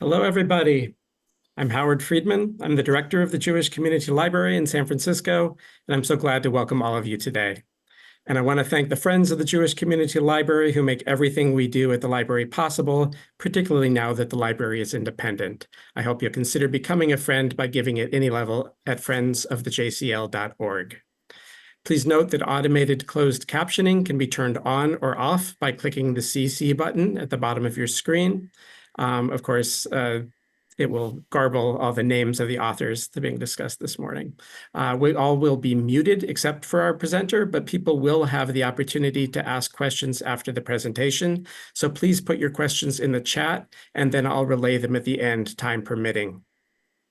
Hello, everybody. I'm Howard Friedman. I'm the director of the Jewish Community Library in San Francisco, and I'm so glad to welcome all of you today. And I want to thank the Friends of the Jewish Community Library who make everything we do at the library possible, particularly now that the library is independent. I hope you'll consider becoming a friend by giving at any level at friendsofthejcl.org. Please note that automated closed captioning can be turned on or off by clicking the CC button at the bottom of your screen. Of course, it will garble all the names of the authors that are being discussed this morning. We all will be muted except for our presenter, but people will have the opportunity to ask questions after the presentation. So please put your questions in the chat, and then I'll relay them at the end, time permitting.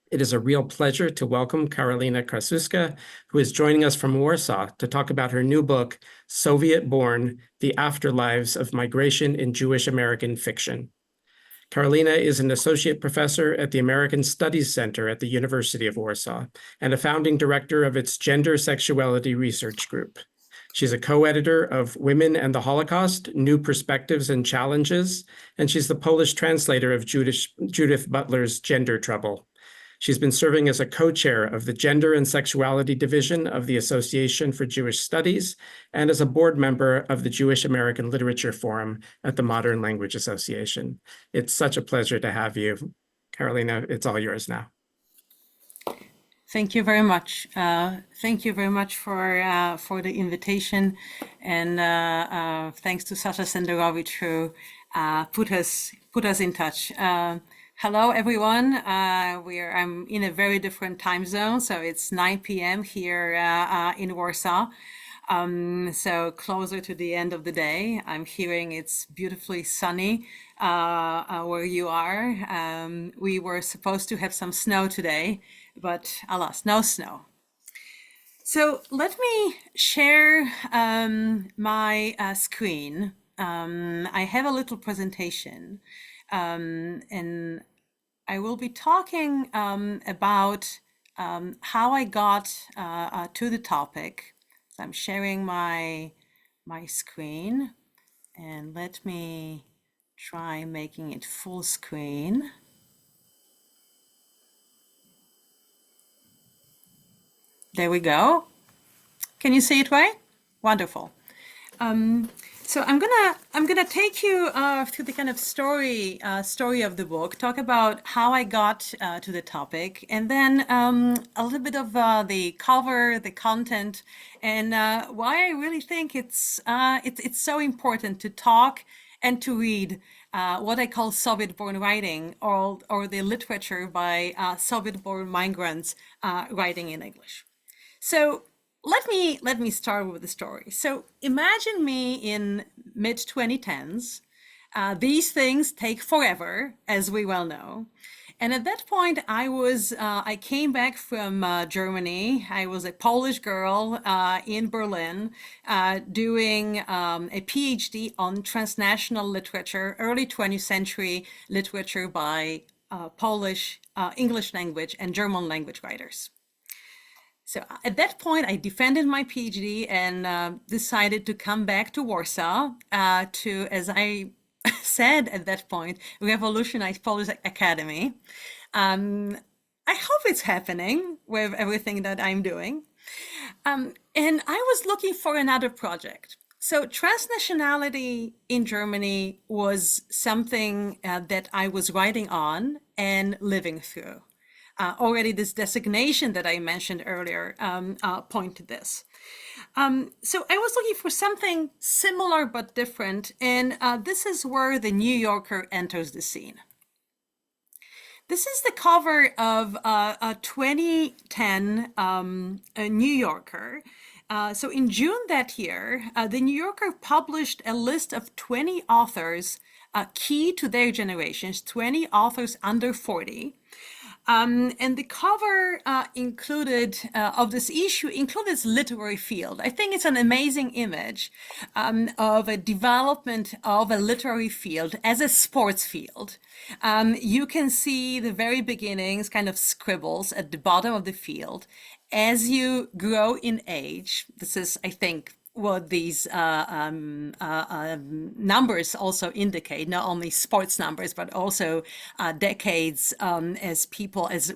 It is a real pleasure to welcome Karolina Krasuska, who is joining us from Warsaw to talk about her new book, Soviet-Born: The Afterlives of Migration in Jewish American Fiction. Karolina is an associate professor at the American Studies Center at the University of Warsaw and a founding director of its Gender Sexuality Research Group. She's a co-editor of Women and the Holocaust: New Perspectives and Challenges, and she's the Polish translator of Judith Butler's Gender Trouble. She's been serving as a co-chair of the Gender and Sexuality Division of the Association for Jewish Studies and as a board member of the Jewish American Literature Forum at the Modern Language Association. It's such a pleasure to have you. Karolina, it's all yours now. Thank you very much. Thank you very much for the invitation, and thanks to Sasha Senderovich who put us in touch. Hello, everyone. I'm in a very different time zone, so it's 9 p.m. here in Warsaw. So closer to the end of the day. I'm hearing it's beautifully sunny where you are. We were supposed to have some snow today, but alas, no snow. So let me share my screen. I have a little presentation. And I will be talking about how I got to the topic. So I'm sharing my screen, and let me try making it full screen. There we go. Can you see it right? Wonderful. So I'm gonna take you through the kind of story of the book, talk about how I got to the topic, and then a little bit of the cover, the content, and why I really think it's so important to talk and to read what I call Soviet-born writing, or the literature by Soviet-born migrants writing in English. So let me start with the story. So imagine me in mid-2010s. These things take forever, as we well know. And at that point, I came back from Germany. I was a Polish girl in Berlin doing a PhD on transnational literature, early 20th century literature by Polish, English language, and German language writers. So at that point, I defended my PhD and decided to come back to Warsaw to, as I said at that point, revolutionize Polish academy. I hope it's happening with everything that I'm doing. And I was looking for another project. So transnationality in Germany was something that I was writing on and living through. Already this designation that I mentioned earlier point to this. So I was looking for something similar but different, and this is where the New Yorker enters the scene. This is the cover of a 2010 New Yorker. So in June that year, the New Yorker published a list of 20 authors key to their generations, 20 authors under 40. And the cover of this issue included this literary field. I think it's an amazing image of a development of a literary field as a sports field. You can see the very beginnings, kind of scribbles at the bottom of the field. As you grow in age, this is, I think, what these numbers also indicate, not only sports numbers, but also decades as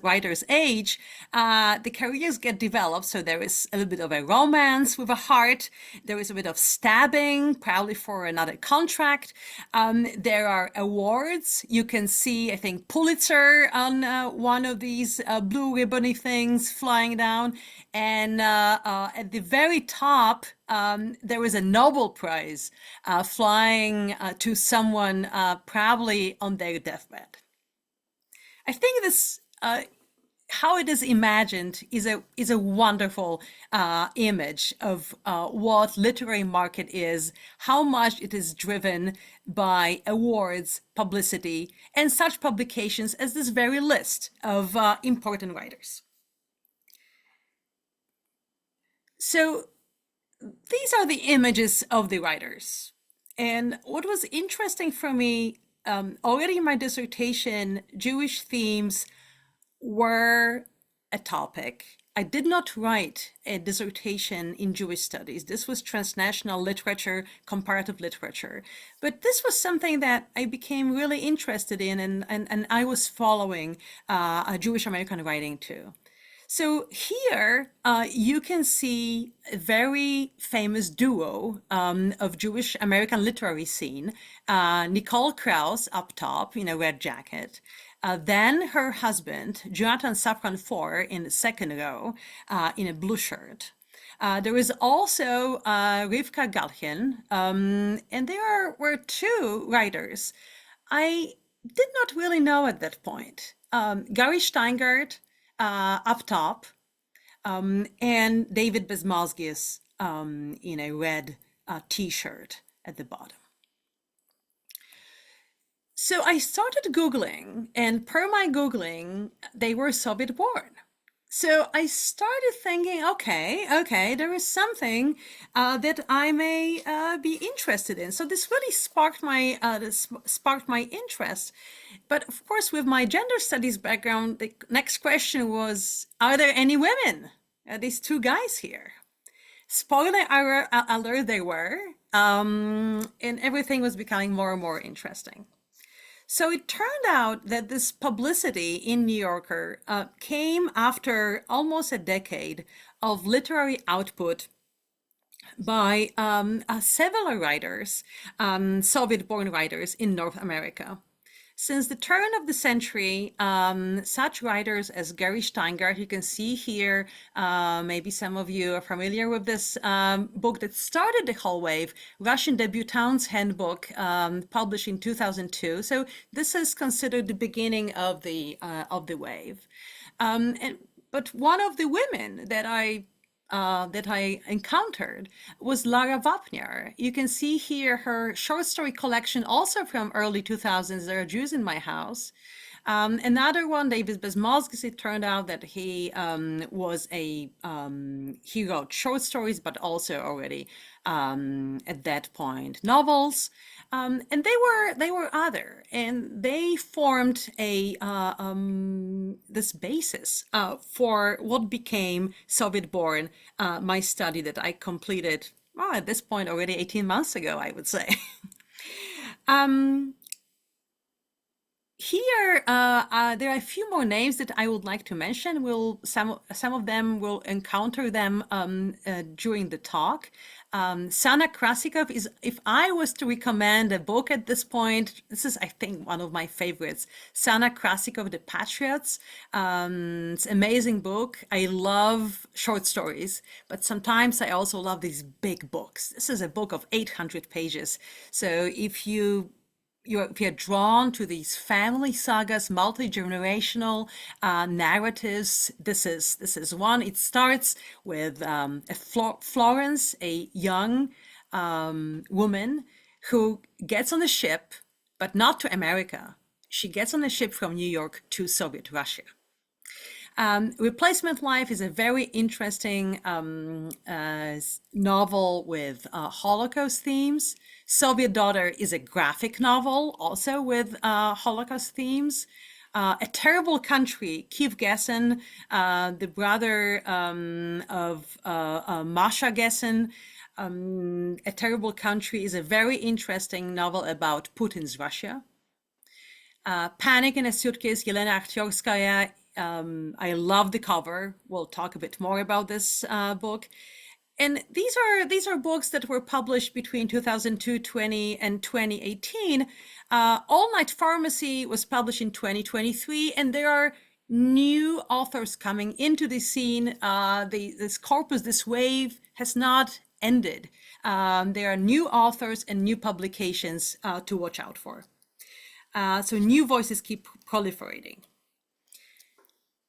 writers age, the careers get developed. So there is a little bit of a romance with a heart. There is a bit of stabbing, probably for another contract. There are awards. You can see, I think, Pulitzer on one of these blue ribbony things flying down. And at the very top, there was a Nobel Prize flying to someone probably on their deathbed. I think this, how it is imagined, is a wonderful image of what literary market is, how much it is driven by awards, publicity, and such publications as this very list of important writers. So these are the images of the writers. And what was interesting for me, already in my dissertation, Jewish themes were a topic. I did not write a dissertation in Jewish studies. This was transnational literature, comparative literature. But this was something that I became really interested in, and I was following Jewish American writing too. So here you can see a very famous duo of Jewish American literary scene. Nicole Krauss up top in a red jacket. Then her husband, Jonathan Safran Foer, in the second row in a blue shirt. There is also Rivka Galchen, and there were two writers I did not really know at that point. Gary Steingart up top, and David Bezmozgis in a red t-shirt at the bottom. So I started Googling, and per my Googling, they were Soviet born. So I started thinking, okay, there is something that I may be interested in. So this really sparked my interest. But of course, with my gender studies background, the next question was, are there any women? These two guys here. Spoiler alert, they were. And everything was becoming more and more interesting. So it turned out that this publicity in New Yorker came after almost a decade of literary output by several writers, Soviet-born writers in North America. Since the turn of the century, such writers as Gary Steingart, you can see here, maybe some of you are familiar with this book that started the whole wave, Russian Debutante's Handbook, published in 2002. So this is considered the beginning of the wave. But one of the women that I encountered was Lara Wapner. You can see here her short story collection, also from early 2000s, There Are Jews in My House. Another one, David Bezmozgis, it turned out that he he wrote short stories, but also already at that point novels. And they were other, and they formed this basis for what became Soviet-born, my study that I completed, well, at this point already 18 months ago, I would say. Here, there are a few more names that I would like to mention. Some of them will encounter them during the talk. Sana Krasikov is, if I was to recommend a book at this point, this is, I think, one of my favorites. Sana Krasikov, The Patriots. It's an amazing book. I love short stories, but sometimes I also love these big books. This is a book of 800 pages. So if you're drawn to these family sagas, multi-generational narratives, this is one. It starts with Florence, a young woman who gets on a ship, but not to America. She gets on a ship from New York to Soviet Russia. Replacement Life is a very interesting novel with Holocaust themes. Soviet Daughter is a graphic novel, also with Holocaust themes. A Terrible Country, Keith Gesson, the brother of Masha Gesson, A Terrible Country is a very interesting novel about Putin's Russia. Panic in a Suitcase, Yelena Akhtiorskaya. I love the cover. We'll talk a bit more about this book. And these are books that were published between 2002, 20, and 2018. All Night Pharmacy was published in 2023, and there are new authors coming into the scene. This corpus, this wave has not ended. There are new authors and new publications to watch out for. So new voices keep proliferating.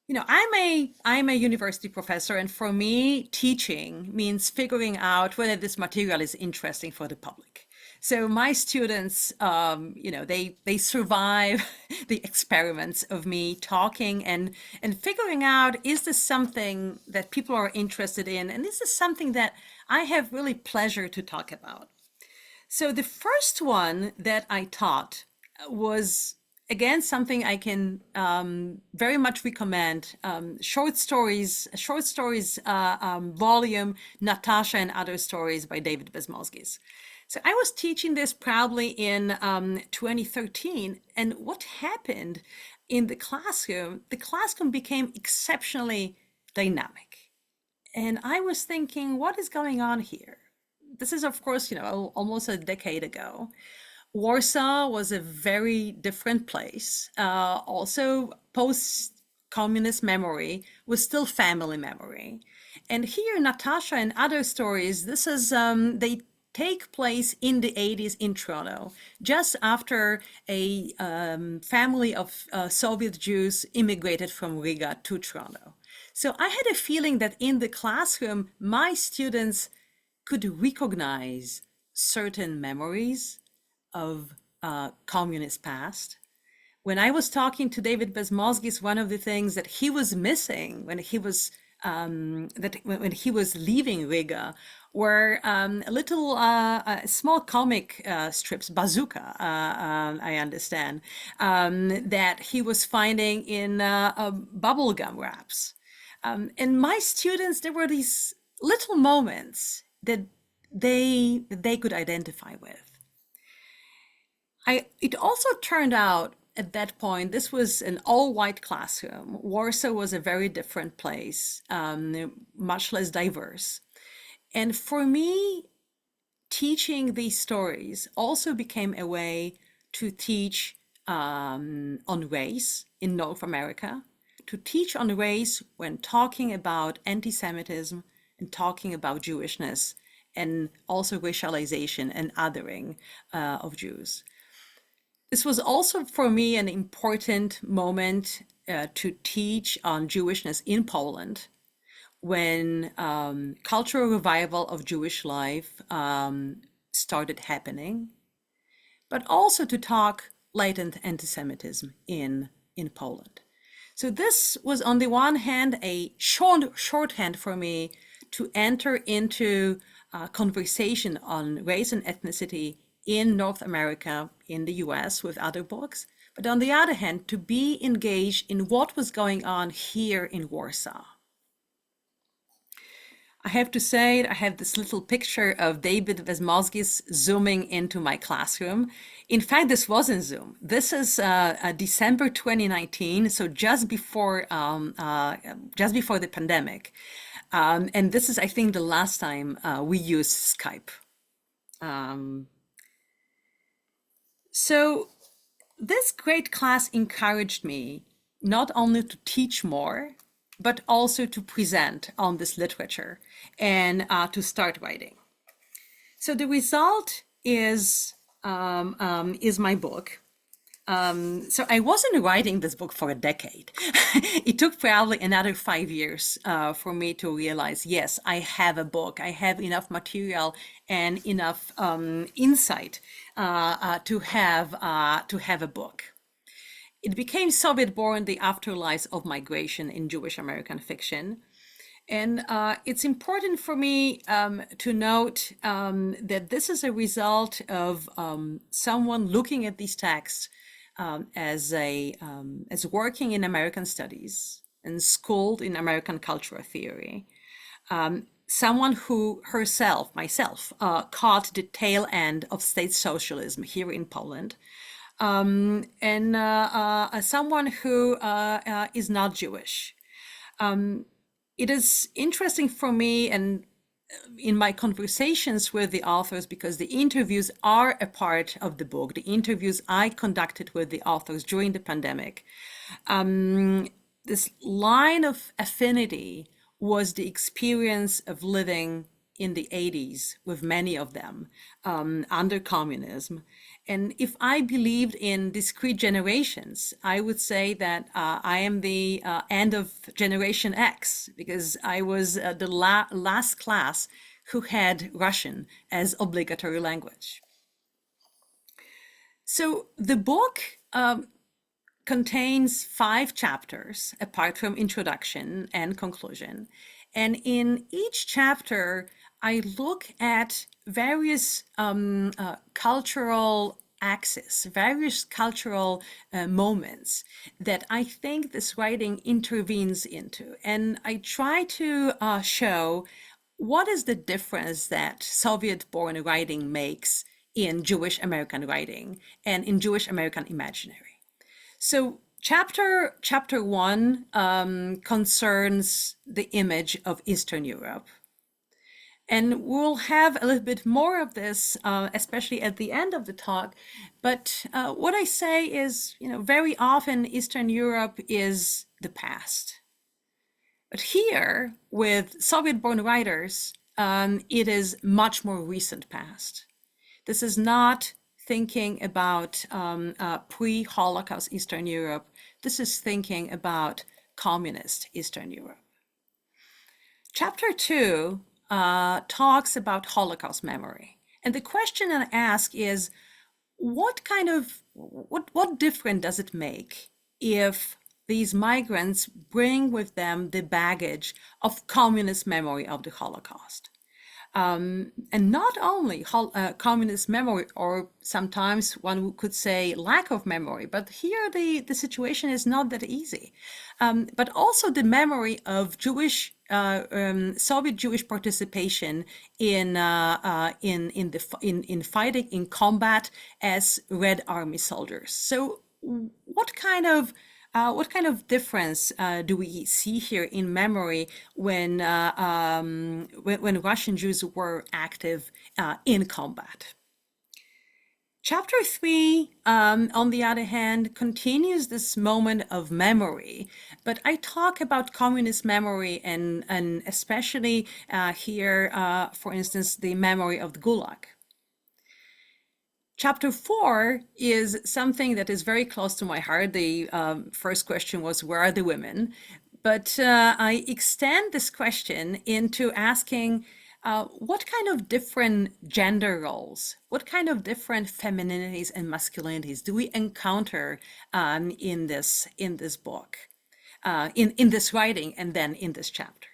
You know, I'm a university professor, and for me, teaching means figuring out whether this material is interesting for the public. So my students, you know, they survive the experiments of me talking and figuring out, is this something that people are interested in? And this is something that I have really pleasure to talk about. So the first one that I taught was, again, something I can very much recommend. Short stories volume, Natasha and Other Stories by David Bezmozgis. So I was teaching this probably in 2013, and what happened in the classroom became exceptionally dynamic. And I was thinking, what is going on here? This is, of course, you know, almost a decade ago. Warsaw was a very different place. Also, post-communist memory was still family memory. And here, Natasha and Other Stories, this is, they take place in the 80s in Toronto, just after a family of Soviet Jews immigrated from Riga to Toronto. So I had a feeling that in the classroom, my students could recognize certain memories of communist past. When I was talking to David Bezmozgis, one of the things that he was missing when he was when he was leaving Riga were little small comic strips, bazooka, I understand, that he was finding in bubblegum wraps. And my students, there were these little moments that they could identify with. It also turned out at that point, this was an all-white classroom. Warsaw was a very different place, much less diverse. And for me, teaching these stories also became a way to teach on race in North America, to teach on race when talking about anti-Semitism and talking about Jewishness, and also racialization and othering of Jews. This was also for me an important moment to teach on Jewishness in Poland, when cultural revival of Jewish life started happening, but also to talk latent anti-Semitism in Poland. So this was, on the one hand, a shorthand for me to enter into conversation on race and ethnicity in North America, in the US, with other books, but on the other hand, to be engaged in what was going on here in Warsaw. I have to say, I have this little picture of David Bezmozgis zooming into my classroom. In fact, this wasn't Zoom. This is December 2019, so just before the pandemic. And this is, I think, the last time we used Skype. So this great class encouraged me not only to teach more, but also to present on this literature and to start writing. So the result is my book. So I wasn't writing this book for a decade. It took probably another 5 years for me to realize, yes, I have a book. I have enough material and enough insight to have a book. It became Soviet-born, The Afterlives of Migration in Jewish American Fiction. And it's important for me to note that this is a result of someone looking at these texts as working in American studies and schooled in American cultural theory. someone who herself, myself, caught the tail end of state socialism here in Poland, and someone who is not Jewish. It is interesting for me and in my conversations with the authors, because the interviews are a part of the book, the interviews I conducted with the authors during the pandemic, this line of affinity was the experience of living in the 80s with many of them under communism. And if I believed in discrete generations, I would say that I am the end of Generation X, because I was the last class who had Russian as obligatory language. So the book contains 5 chapters, apart from introduction and conclusion. And in each chapter, I look at various cultural axes, various cultural moments that I think this writing intervenes into. And I try to show what is the difference that Soviet-born writing makes in Jewish American writing and in Jewish American imaginary. So chapter 1 concerns the image of Eastern Europe. And we'll have a little bit more of this, especially at the end of the talk. But what I say is, very often Eastern Europe is the past. But here, with Soviet-born writers, it is much more recent past. This is not thinking about pre-Holocaust Eastern Europe. This is thinking about communist Eastern Europe. Chapter 2 talks about Holocaust memory. And the question I ask is, what difference does it make if these migrants bring with them the baggage of communist memory of the Holocaust? And not only communist memory, or sometimes one could say lack of memory, but here the situation is not that easy. But also the memory of Jewish, Soviet Jewish participation in fighting in combat as Red Army soldiers. So what kind of difference do we see here in memory when Russian Jews were active in combat? Chapter 3, on the other hand, continues this moment of memory, but I talk about communist memory and especially here, for instance, the memory of the Gulag. Chapter 4 is something that is very close to my heart. The first question was, where are the women? But I extend this question into asking, what kind of different gender roles, what kind of different femininities and masculinities do we encounter in this book, in this writing, and then in this chapter?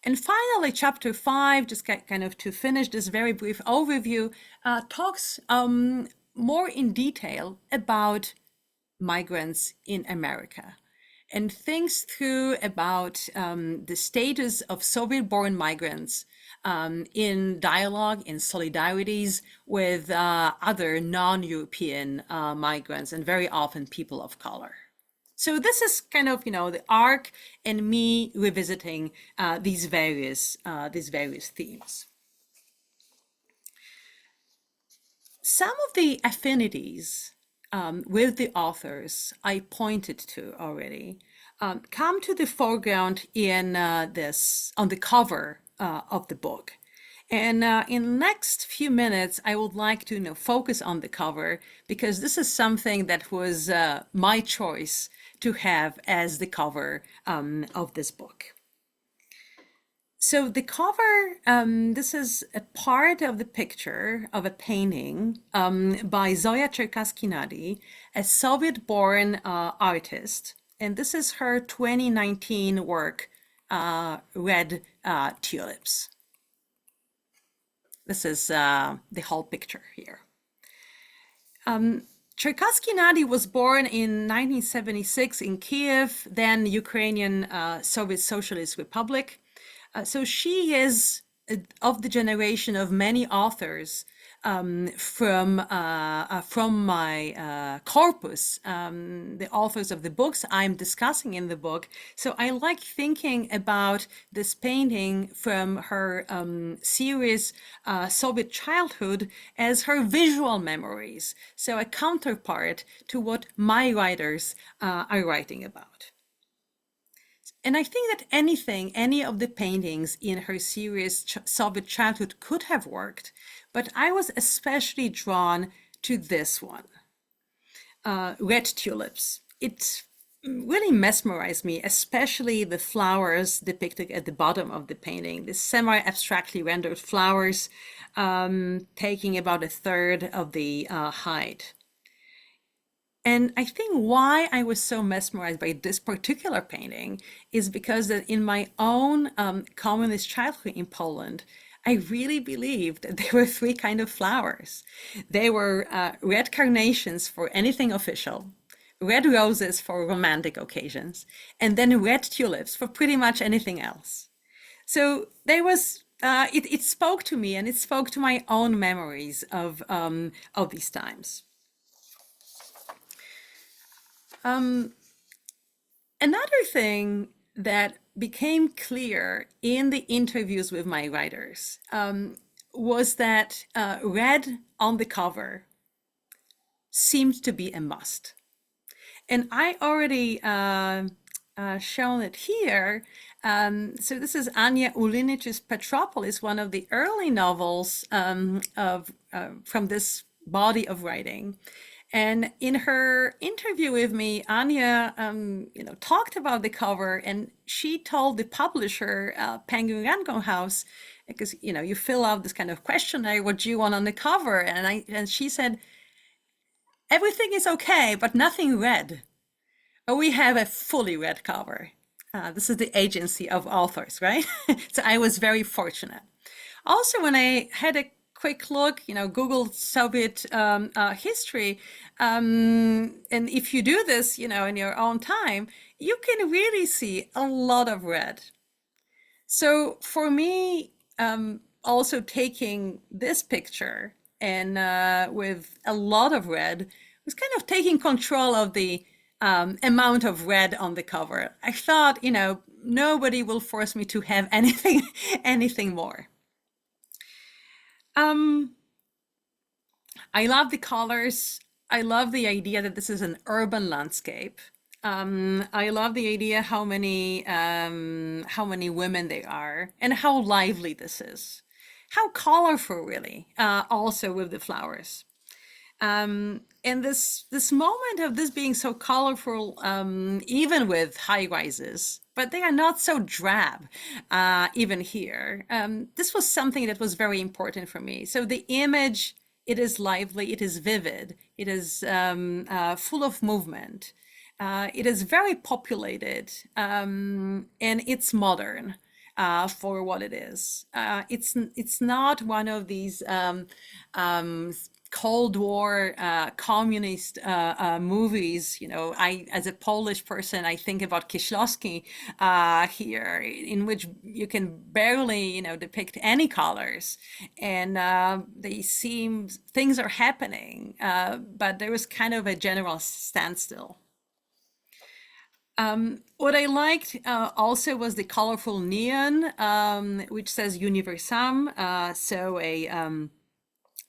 And finally, chapter 5, just kind of to finish this very brief overview, talks more in detail about migrants in America and thinks through about the status of Soviet-born migrants in dialogue, in solidarities with other non-European migrants, and very often people of color. So this is kind of, the arc and me revisiting these various themes. Some of the affinities with the authors I pointed to already come to the foreground in on the cover of the book. And in the next few minutes, I would like to focus on the cover, because this is something that was my choice to have as the cover of this book. So the cover, this is a part of the picture of a painting by Zoya Cherkassky-Nadi, a Soviet-born artist. And this is her 2019 work, Red Tulips. This is the whole picture here. Cherkassky-Nadi was born in 1976 in Kiev, then Ukrainian Soviet Socialist Republic. So she is of the generation of many authors from my corpus, the authors of the books I'm discussing in the book. So I like thinking about this painting from her serious Soviet childhood as her visual memories. So a counterpart to what my writers are writing about. And I think that any of the paintings in her serious Soviet childhood could have worked, but I was especially drawn to this one, Red Tulips. It really mesmerized me, especially the flowers depicted at the bottom of the painting, the semi-abstractly rendered flowers taking about a third of the height. And I think why I was so mesmerized by this particular painting is because that in my own communist childhood in Poland, I really believed that there were three kinds of flowers. They were red carnations for anything official, red roses for romantic occasions, and then red tulips for pretty much anything else. So there was it spoke to me, and it spoke to my own memories of these times. Another thing that became clear in the interviews with my writers was that red on the cover seemed to be a must. And I already shown it here. So this is Anya Ulinich's Petropolis, one of the early novels from this body of writing. And in her interview with me, Anya, talked about the cover, and she told the publisher, Penguin Random House, because you fill out this kind of questionnaire, what do you want on the cover, and she said, everything is okay, but nothing red. Oh, we have a fully red cover. This is the agency of authors, right? So I was very fortunate. Also, when I had a quick look, Google Soviet history, and if you do this, in your own time, you can really see a lot of red. So for me, also taking this picture and with a lot of red was kind of taking control of the amount of red on the cover. I thought, nobody will force me to have anything more. I love the colors. I love the idea that this is an urban landscape. I love the idea how many women there are and how lively this is. How colorful, really, also with the flowers. And this moment of this being so colorful, even with high rises, but they are not so drab, even here. This was something that was very important for me. So the image, it is lively, it is vivid, it is full of movement. It is very populated, and it's modern. For what it is, it's not one of these Cold War communist movies. I, as a Polish person, I think about Kieślowski here, in which you can barely, depict any colors, and things are happening, but there was kind of a general standstill. What I liked also was the colorful neon, which says Universam, so a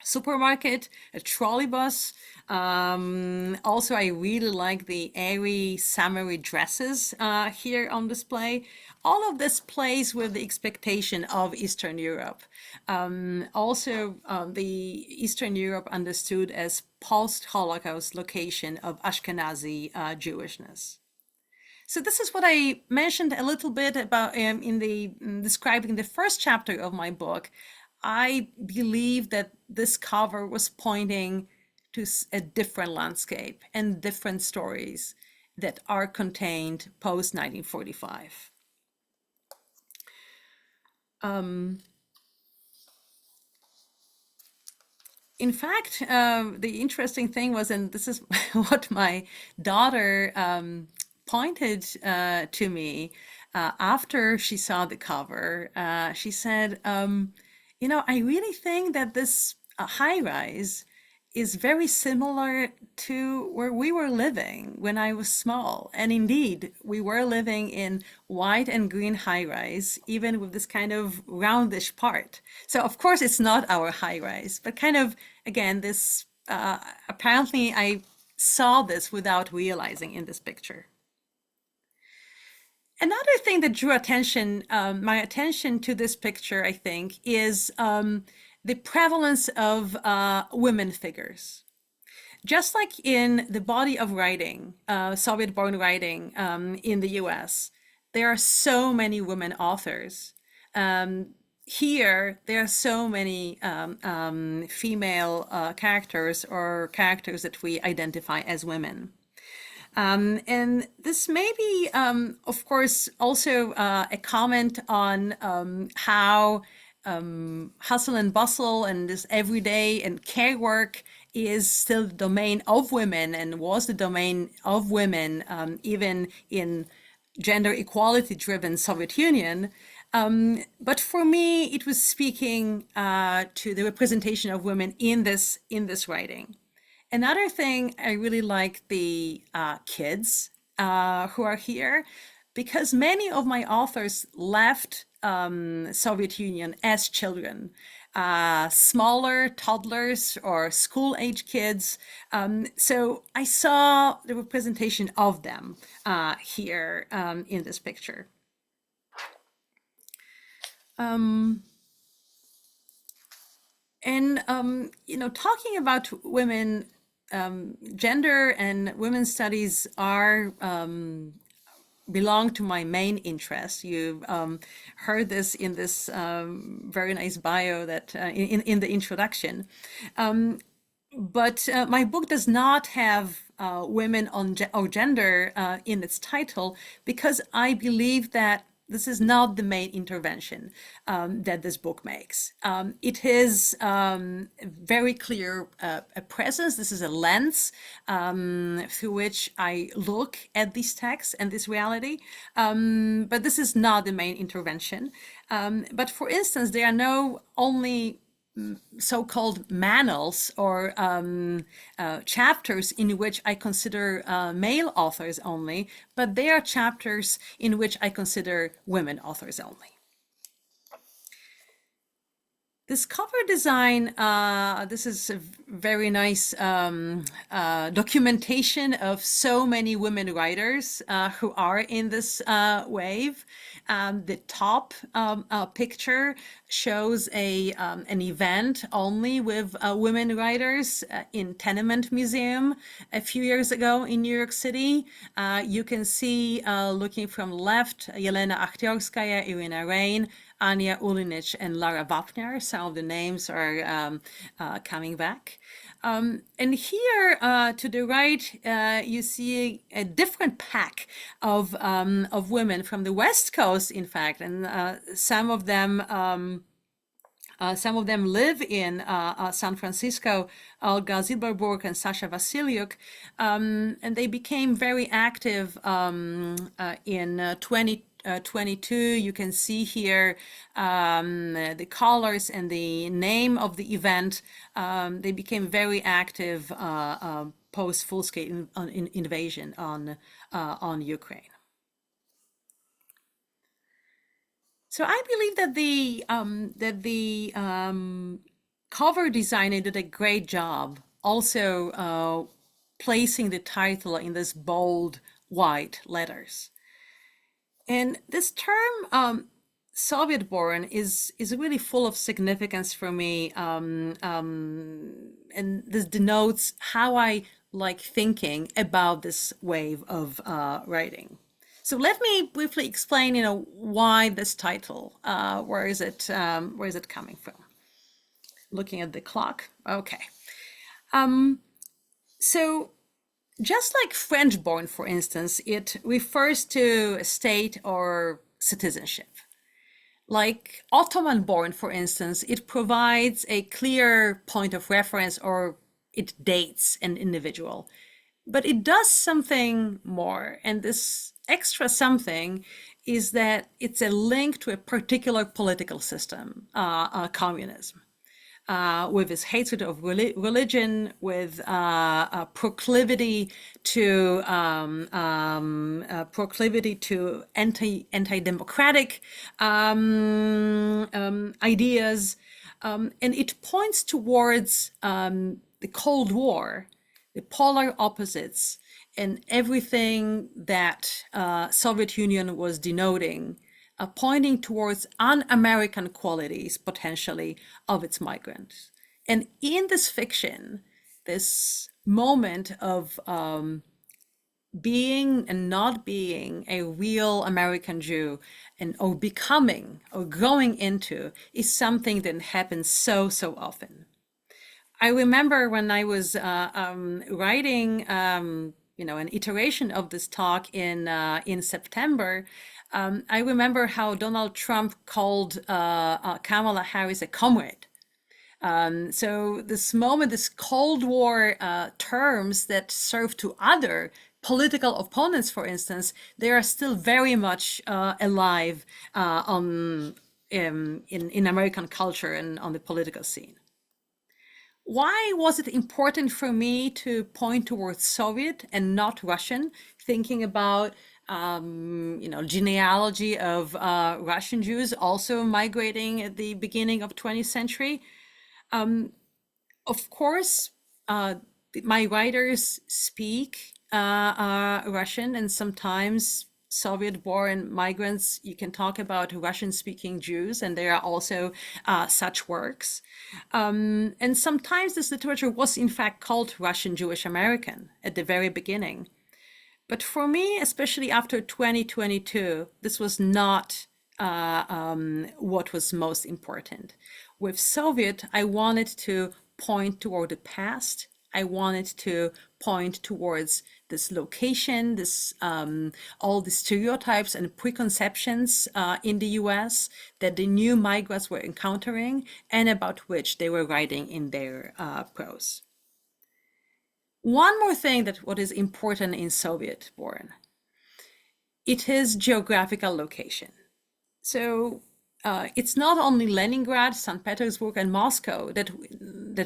supermarket, a trolley bus. Also, I really like the airy, summery dresses here on display. All of this plays with the expectation of Eastern Europe. Also, the Eastern Europe understood as post-Holocaust location of Ashkenazi Jewishness. So this is what I mentioned a little bit about in describing the first chapter of my book. I believe that this cover was pointing to a different landscape and different stories that are contained post 1945. In fact, the interesting thing was, and this is what my daughter pointed to me after she saw the cover. She said, I really think that this high rise is very similar to where we were living when I was small. And indeed, we were living in white and green high rise, even with this kind of roundish part. So, of course, it's not our high rise, but kind of, again, this apparently I saw this without realizing in this picture. Another thing that drew my attention to this picture, I think, is the prevalence of women figures. Just like in the body of writing, Soviet-born writing in the US, there are so many women authors. Here, there are so many female characters or characters that we identify as women. And this may be, of course, also a comment on how hustle and bustle and this everyday and care work is still the domain of women and was the domain of women, even in gender equality driven Soviet Union. But for me, it was speaking to the representation of women in this writing. Another thing, I really like the kids who are here, because many of my authors left Soviet Union as children, smaller toddlers or school-age kids. So I saw the representation of them here in this picture. Talking about women, gender and women's studies belong to my main interest. You've heard this in this very nice bio that in the introduction. But my book does not have women or gender in its title, because I believe that this is not the main intervention that this book makes. It is very clear a presence. This is a lens through which I look at these texts and this reality. But this is not the main intervention. But for instance, there are no only so-called manuals or chapters in which I consider male authors only, but they are chapters in which I consider women authors only. This cover design, this is a very nice documentation of so many women writers who are in this wave. The top picture shows an event only with women writers in Tenement Museum a few years ago in New York City. You can see, looking from left, Yelena Akhtiorskaya, Irina Rain, Anya Ulinich, and Lara Wapner. Some of the names are coming back. And here to the right, you see a different pack of women from the West Coast, in fact, and some of them live in San Francisco, Olga Zilberburg and Sasha Vasiliuk, and they became very active in 2022. You can see here the colors and the name of the event. They became very active post full-scale invasion on Ukraine. So I believe that the cover designer did a great job also placing the title in this bold white letters. And this term Soviet-born is really full of significance for me, and this denotes how I like thinking about this wave of writing. So let me briefly explain, why this title. Where is it coming from? Looking at the clock. Okay. So just like French-born, for instance, it refers to a state or citizenship. Like Ottoman-born, for instance, it provides a clear point of reference, or it dates an individual. But it does something more, and this extra something is that it's a link to a particular political system, communism, with its hatred of religion, with proclivity to anti-democratic ideas, and it points towards the Cold War, the polar opposites, and everything that Soviet Union was denoting, pointing towards un-American qualities, potentially, of its migrants. And in this fiction, this moment of being and not being a real American Jew, and or becoming or growing into, is something that happens so often. I remember when I was writing, an iteration of this talk in September. I remember how Donald Trump called Kamala Harris a comrade. So this moment, this Cold War terms that serve to other political opponents, for instance, they are still very much alive in American culture and on the political scene. Why was it important for me to point towards Soviet and not Russian, thinking about genealogy of Russian Jews also migrating at the beginning of 20th century? Of course, my writers speak Russian, and sometimes Soviet-born migrants, you can talk about Russian-speaking Jews, and there are also such works. And sometimes this literature was in fact called Russian Jewish American at the very beginning. But for me, especially after 2022, this was not what was most important. With Soviet, I wanted to point toward the past. I wanted to point towards this location, this all the stereotypes and preconceptions in the US that the new migrants were encountering and about which they were writing in their prose. One more thing that what is important in Soviet-born, it is geographical location. So it's not only Leningrad, St. Petersburg, and Moscow that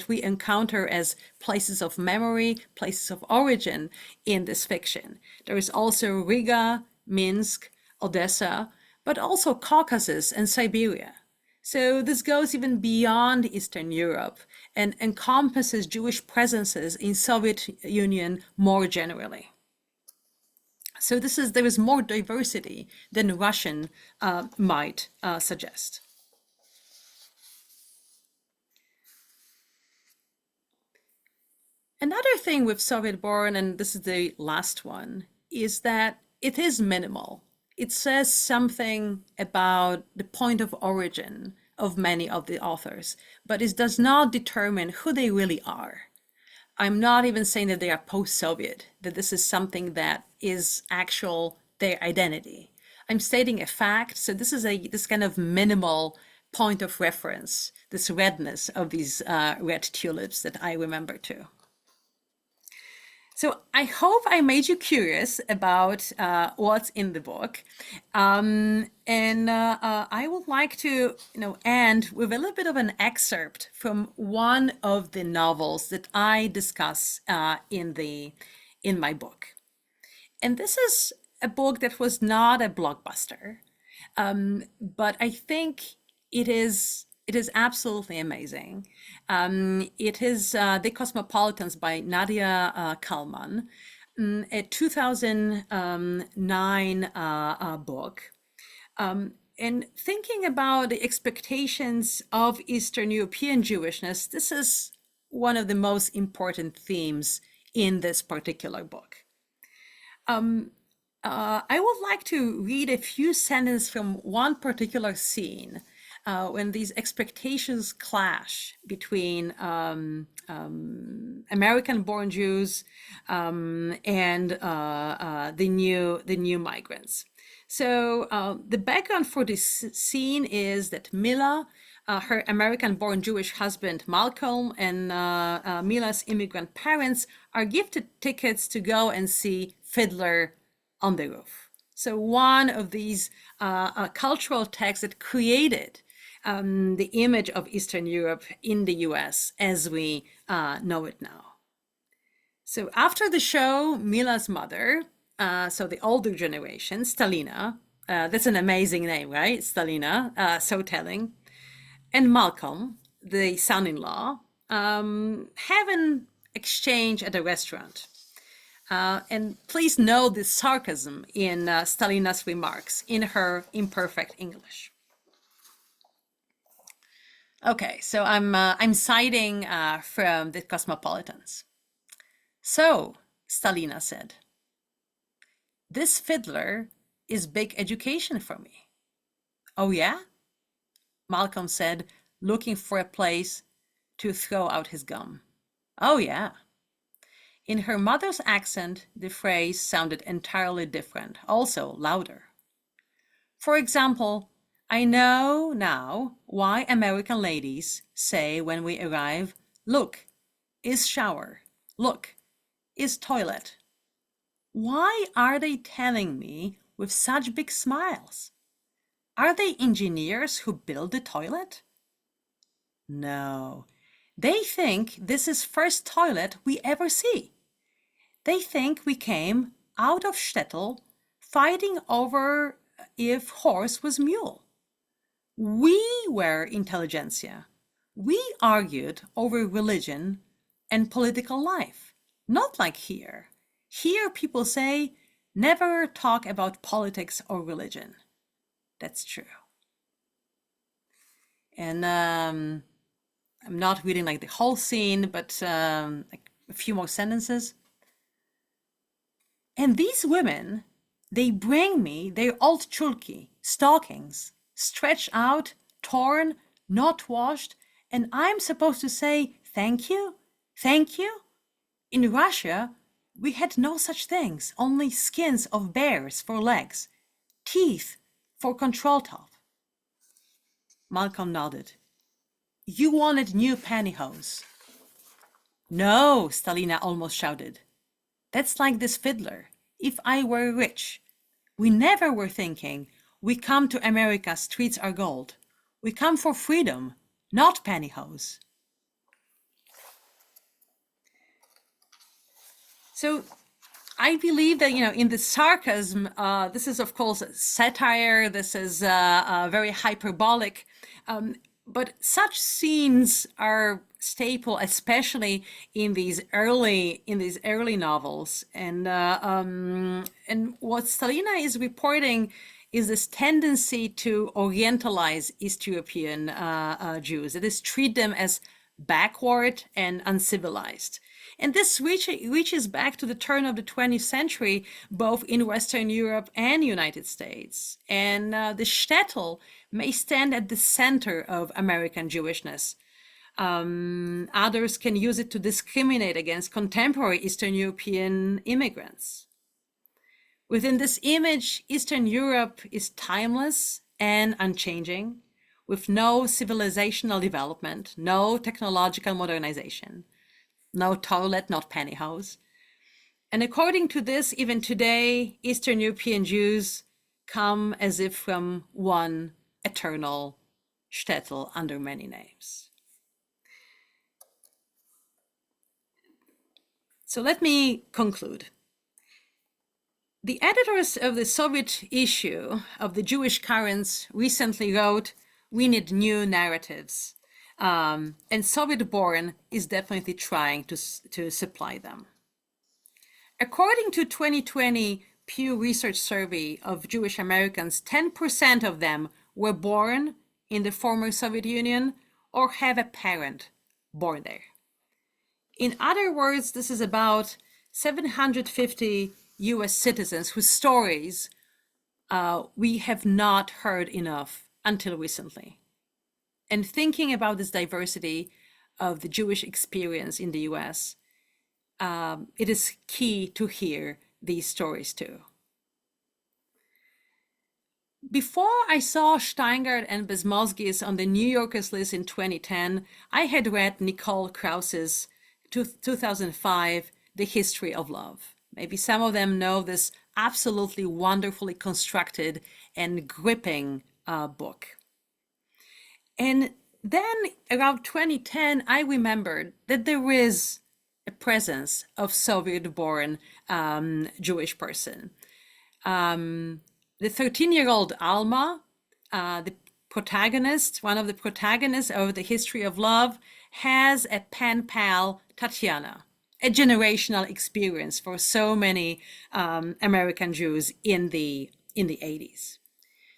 we encounter as places of memory, places of origin in this fiction. There is also Riga, Minsk, Odessa, but also Caucasus and Siberia. So this goes even beyond Eastern Europe and encompasses Jewish presences in Soviet Union more generally. So there is more diversity than Russian might suggest. Another thing with Soviet-born, and this is the last one, is that it is minimal. It says something about the point of origin of many of the authors, but it does not determine who they really are. I'm not even saying that they are post-Soviet, that this is something that is their identity. I'm stating a fact, so this is this kind of minimal point of reference, this redness of these red tulips that I remember too. So I hope I made you curious about what's in the book. And I would like to end with a little bit of an excerpt from one of the novels that I discuss in my book. And this is a book that was not a blockbuster, but I think it is absolutely amazing. It is The Cosmopolitans by Nadia Kalman, a 2009 book. And thinking about the expectations of Eastern European Jewishness, this is one of the most important themes in this particular book. I would like to read a few sentences from one particular scene when these expectations clash between American-born Jews and the new migrants. So the background for this scene is that Mila her American-born Jewish husband Malcolm and Mila's immigrant parents are gifted tickets to go and see Fiddler on the Roof. So one of these cultural texts that created the image of Eastern Europe in the US as we know it now. So after the show, Mila's mother, so the older generation, Stalina, that's an amazing name, right? Stalina, so telling, and Malcolm, the son-in-law, have an exchange at a restaurant. And please note the sarcasm in Stalina's remarks in her imperfect English. Okay, so I'm citing from the Cosmopolitans. So, Stalina said, this fiddler is big education for me. Oh yeah? Malcolm said, looking for a place to throw out his gum. Oh yeah. In her mother's accent, the phrase sounded entirely different, also louder. For example, I know now why American ladies say when we arrive, look, is shower, look, is toilet. Why are they telling me with such big smiles? Are they engineers who build the toilet? No, they think this is first toilet we ever see. They think we came out of shtetl fighting over if horse was mule. We were intelligentsia. We argued over religion and political life, not like here. Here people say, never talk about politics or religion. That's true. And I'm not reading like the whole scene, but like a few more sentences. And these women, they bring me their old chulki, stockings, stretched out, torn, not washed, and I'm supposed to say, thank you, thank you? In Russia, we had no such things, only skins of bears for legs, teeth for control top. Malcolm nodded. You wanted new pantyhose. No, Stalina almost shouted. That's like this fiddler. If I were rich, we never were thinking, we come to America, streets are gold. We come for freedom, not pantyhose. So I believe that, in the sarcasm, this is, of course, satire. This is very hyperbolic. But such scenes are staple, especially in these early novels. And what Stalina is reporting is this tendency to orientalize East European Jews. It is treat them as backward and uncivilized. And this reaches back to the turn of the 20th century, both in Western Europe and United States. And the shtetl may stand at the center of American Jewishness. Others can use it to discriminate against contemporary Eastern European immigrants. Within this image, Eastern Europe is timeless and unchanging, with no civilizational development, no technological modernization. No toilet, not pantyhose. And according to this, even today, Eastern European Jews come as if from one eternal shtetl under many names. So let me conclude. The editors of the Soviet issue of the Jewish Currents recently wrote, we need new narratives. And Soviet-born is definitely trying to supply them. According to 2020 Pew Research survey of Jewish Americans, 10% of them were born in the former Soviet Union or have a parent born there. In other words, this is about 750 US citizens whose stories we have not heard enough until recently. And thinking about this diversity of the Jewish experience in the US, it is key to hear these stories too. Before I saw Steingart and Bezmosgis on the New Yorker's list in 2010, I had read Nicole Krauss's 2005, The History of Love. Maybe some of them know this absolutely wonderfully constructed and gripping book. And then around 2010, I remembered that there is a presence of Soviet-born Jewish person. The 13-year-old Alma, the protagonist, one of the protagonists of The History of Love, has a pen pal, Tatiana, a generational experience for so many American Jews in the 80s.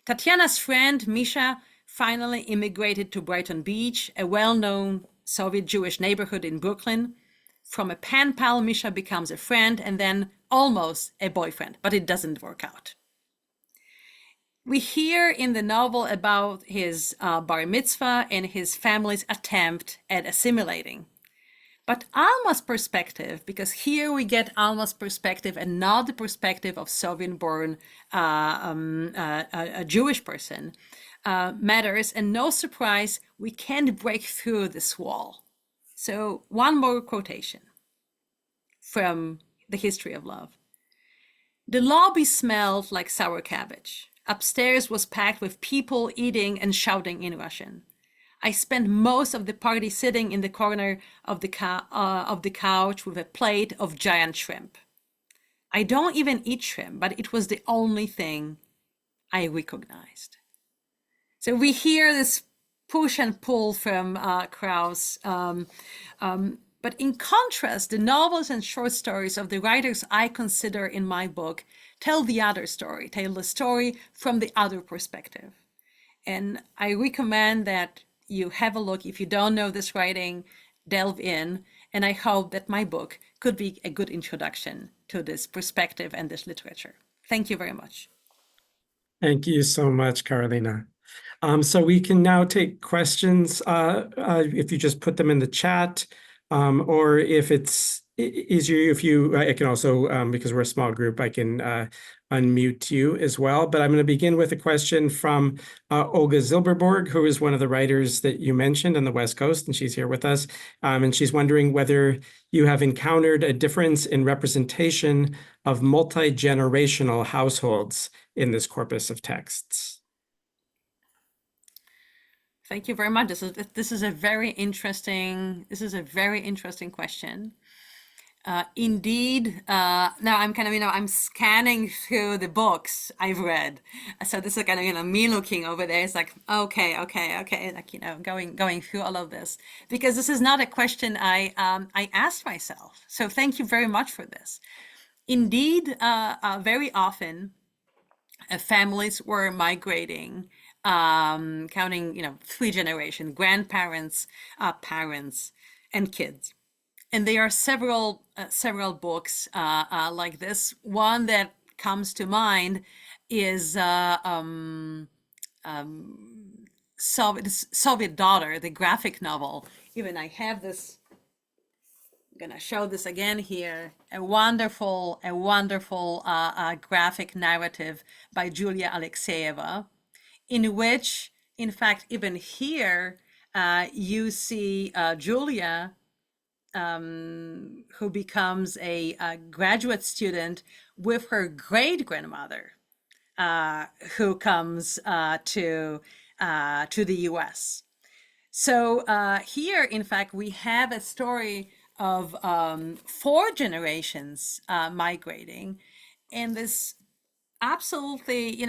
Tatiana's friend, Misha, finally immigrated to Brighton Beach, a well-known Soviet Jewish neighborhood in Brooklyn. From a pen pal, Misha becomes a friend and then almost a boyfriend, but it doesn't work out. We hear in the novel about his bar mitzvah and his family's attempt at assimilating. But Alma's perspective, because here we get Alma's perspective and not the perspective of Soviet-born a Jewish person, matters. And no surprise, we can't break through this wall. So one more quotation from The History of Love. The lobby smelled like sour cabbage. Upstairs was packed with people eating and shouting in Russian. I spent most of the party sitting in the corner of the couch with a plate of giant shrimp. I don't even eat shrimp, but it was the only thing I recognized. So we hear this push and pull from Krauss. But in contrast, the novels and short stories of the writers I consider in my book tell the other story, tell the story from the other perspective. And I recommend that you have a look. If you don't know this writing, delve in. And I hope that my book could be a good introduction to this perspective and this literature. Thank you very much. Thank you so much, Karolina. So we can now take questions if you just put them in the chat, or if it's easier, I can also, because we're a small group, I can unmute you as well. But I'm going to begin with a question from Olga Zilberborg, who is one of the writers that you mentioned on the West Coast, and she's here with us. And she's wondering whether you have encountered a difference in representation of multi-generational households in this corpus of texts. Thank you very much. This is a very interesting question. Indeed, now I'm kind of, I'm scanning through the books I've read. So this is kind of, me looking over there. It's like, okay, like, going through all of this, because this is not a question I asked myself. So thank you very much for this. Indeed, very often families were migrating, counting, 3 generations, grandparents, parents, and kids. And there are several books like this. One that comes to mind is Soviet Daughter, the graphic novel. Even I have this. I'm gonna show this again here. A wonderful graphic narrative by Julia Alexeyeva, in which, in fact, even here you see Julia, who becomes a graduate student with her great-grandmother, who comes to the U.S. So here, in fact, we have a story of 4 generations migrating, and this absolutely,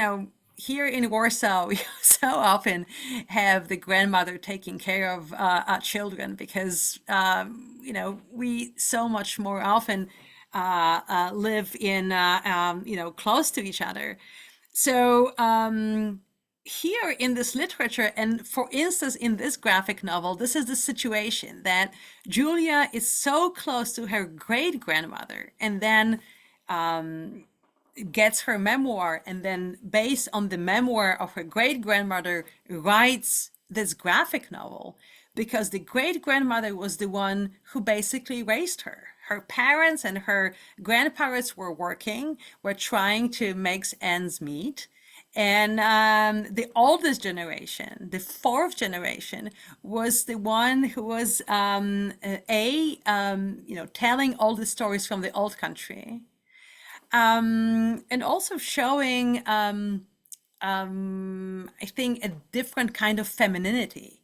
here in Warsaw, we so often have the grandmother taking care of our children because, we so much more often live in, close to each other. So here in this literature, and for instance, in this graphic novel, this is the situation that Julia is so close to her great-grandmother, and then gets her memoir, and then based on the memoir of her great-grandmother writes this graphic novel, because the great-grandmother was the one who basically raised her. Her parents and her grandparents were working, were trying to make ends meet, And the oldest generation, the fourth generation, was the one who was telling all the stories from the old country, and also showing, I think, a different kind of femininity.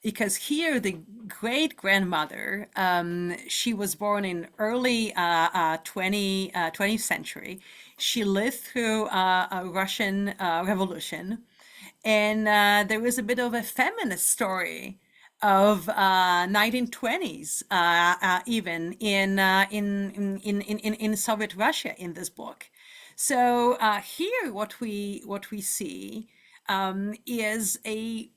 Because here, the great grandmother, she was born in early 20th century. She lived through a Russian Revolution, and there was a bit of a feminist story of 1920s, even in Soviet Russia in this book. So here, what we see is a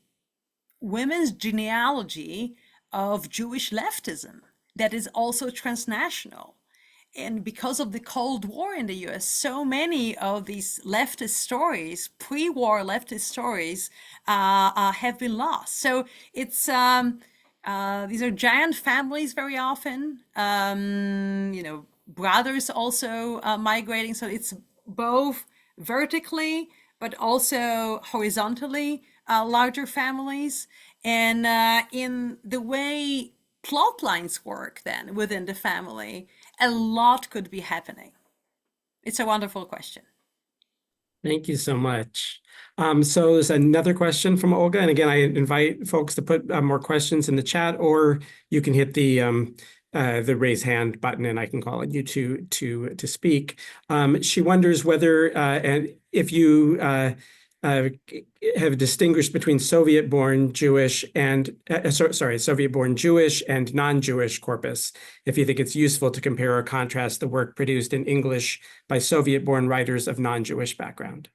women's genealogy of Jewish leftism that is also transnational. And because of the Cold War in the US, so many of these leftist stories, pre-war leftist stories, have been lost. So it's these are giant families very often. Brothers also migrating. So it's both vertically but also horizontally larger families. And in the way plot lines work then within the family, a lot could be happening. It's a wonderful question. Thank you so much. So there's another question from Olga, and again, I invite folks to put more questions in the chat, or you can hit the raise hand button, and I can call on you to speak. She wonders whether and if you have distinguished between Soviet-born Jewish and Soviet-born Jewish and non-Jewish corpus. If you think it's useful to compare or contrast the work produced in English by Soviet-born writers of non-Jewish background.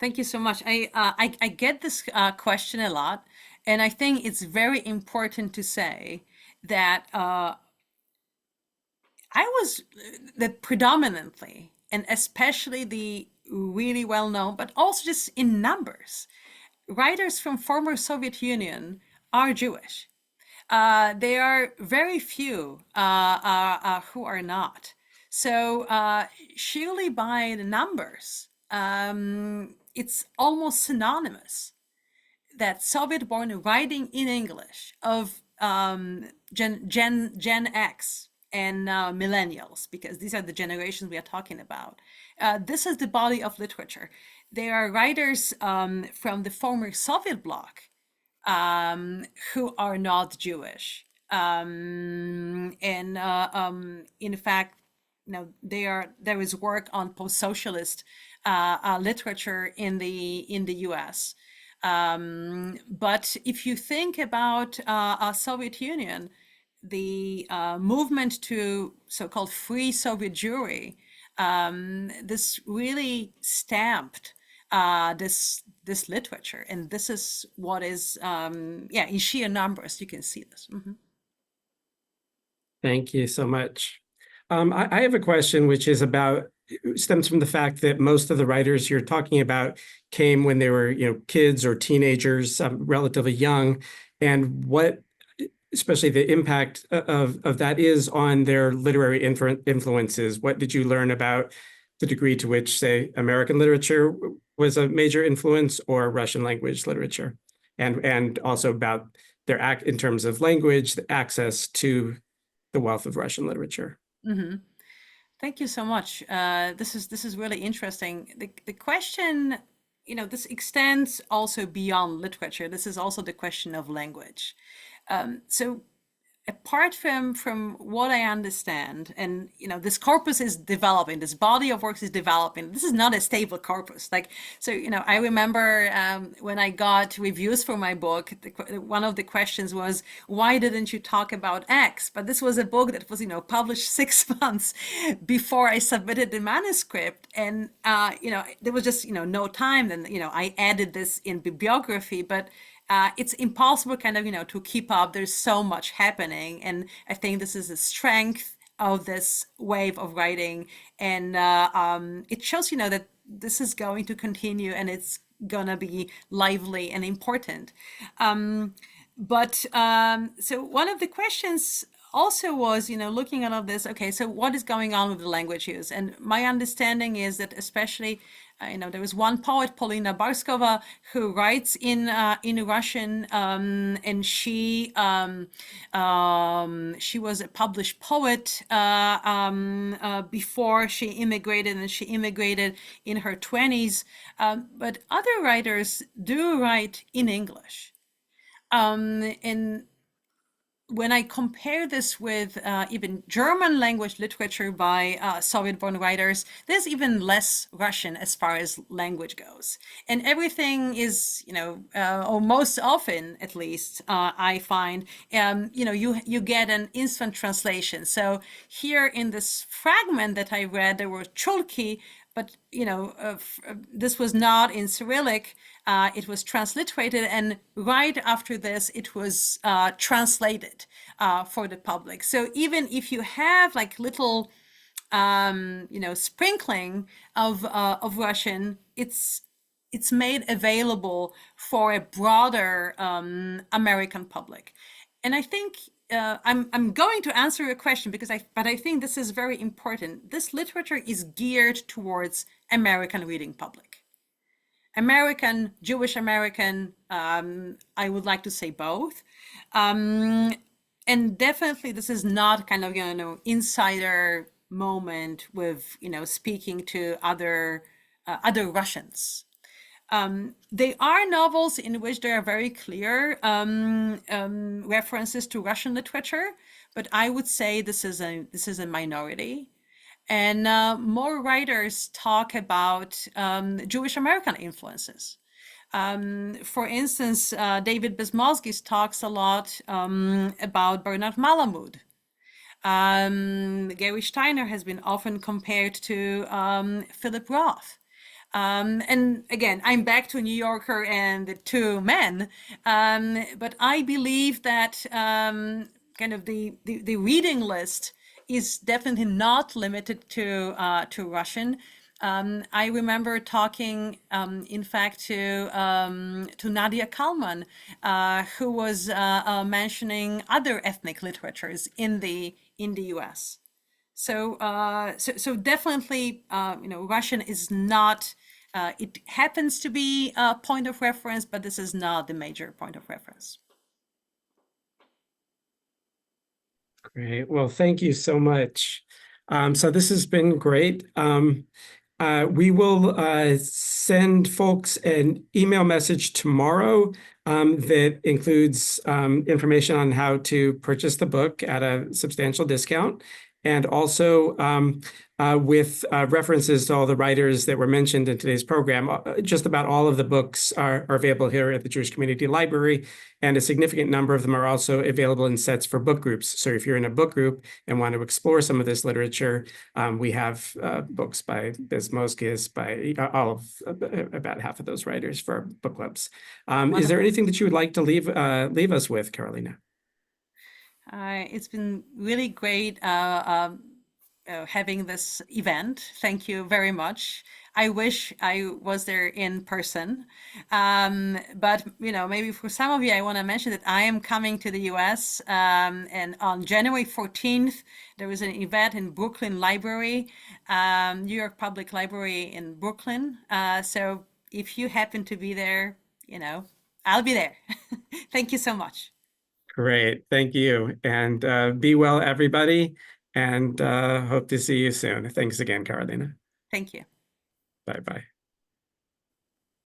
Thank you so much. I get this question a lot, and I think it's very important to say that I was that predominantly, and especially the really well known, but also just in numbers, writers from former Soviet Union are Jewish. There are very few who are not. So surely by the numbers, it's almost synonymous that Soviet-born writing in English of Gen X and millennials, because these are the generations we are talking about. This is the body of literature. There are writers from the former Soviet bloc who are not Jewish. In fact, there is work on post-socialist literature in the U.S. But if you think about Soviet Union, the movement to so-called free Soviet Jewry, this really stamped this literature, and this is what is in sheer numbers you can see this. Mm-hmm. Thank you so much. I have a question which is stems from the fact that most of the writers you're talking about came when they were kids or teenagers, relatively young, and what especially the impact of that is on their literary influences. What did you learn about the degree to which, say, American literature was a major influence, or Russian language literature, and also about their in terms of language, the access to the wealth of Russian literature? Mm-hmm. Thank you so much. This is really interesting. The question, this extends also beyond literature. This is also the question of language. So apart from what I understand, and this corpus is developing, this body of works is developing. This is not a stable corpus. I remember when I got reviews for my book, one of the questions was, why didn't you talk about X? But this was a book that was published 6 months before I submitted the manuscript, and there was just no time. Then I added this in bibliography, but it's impossible to keep up. There's so much happening. And I think this is the strength of this wave of writing. And it shows, that this is going to continue, and it's going to be lively and important. So one of the questions also was, looking at all of this, okay, so what is going on with the language use? And my understanding is that especially There was one poet, Polina Barskova, who writes in Russian, and she was a published poet before she immigrated, and she immigrated in her 20s. But other writers do write in English. And when I compare this with even German language literature by Soviet-born writers, there's even less Russian as far as language goes. And everything is, or most often at least, I find, you get an instant translation. So here in this fragment that I read, there were Cholki, but this was not in Cyrillic. It was transliterated, and right after this, it was translated for the public. So even if you have like little, sprinkling of Russian, it's made available for a broader American public. And I think I'm going to answer your question but I think this is very important. This literature is geared towards American reading public. American, Jewish American, I would like to say both. And definitely this is not kind of, insider moment with, speaking to other Russians. They are novels in which there are very clear references to Russian literature, but I would say this is a minority. And more writers talk about Jewish American influences. For instance, David Bezmosky talks a lot about Bernard Malamud. Gary Steiner has been often compared to Philip Roth. And again, I'm back to New Yorker and the two men, but I believe that kind of the reading list is definitely not limited to Russian. I remember talking, in fact, to Nadia Kalman, who was mentioning other ethnic literatures in the U.S. So definitely, Russian is not. It happens to be a point of reference, but this is not the major point of reference. Great. Well, thank you so much. So this has been great. We will send folks an email message tomorrow that includes information on how to purchase the book at a substantial discount, and also with references to all the writers that were mentioned in today's program. Just about all of the books are available here at the Jewish Community Library, and a significant number of them are also available in sets for book groups. So if you're in a book group and want to explore some of this literature, we have books by Bezmosky, by about half of those writers for our book clubs. Is there anything that you would like to leave us with, Karolina? It's been really great having this event. Thank you very much. I wish I was there in person. But, maybe for some of you, I want to mention that I am coming to the US. And on January 14th, there was an event in Brooklyn Library, New York Public Library in Brooklyn. So if you happen to be there, I'll be there. Thank you so much. Great. Thank you. And be well, everybody. And hope to see you soon. Thanks again, Karolina. Thank you. Bye-bye.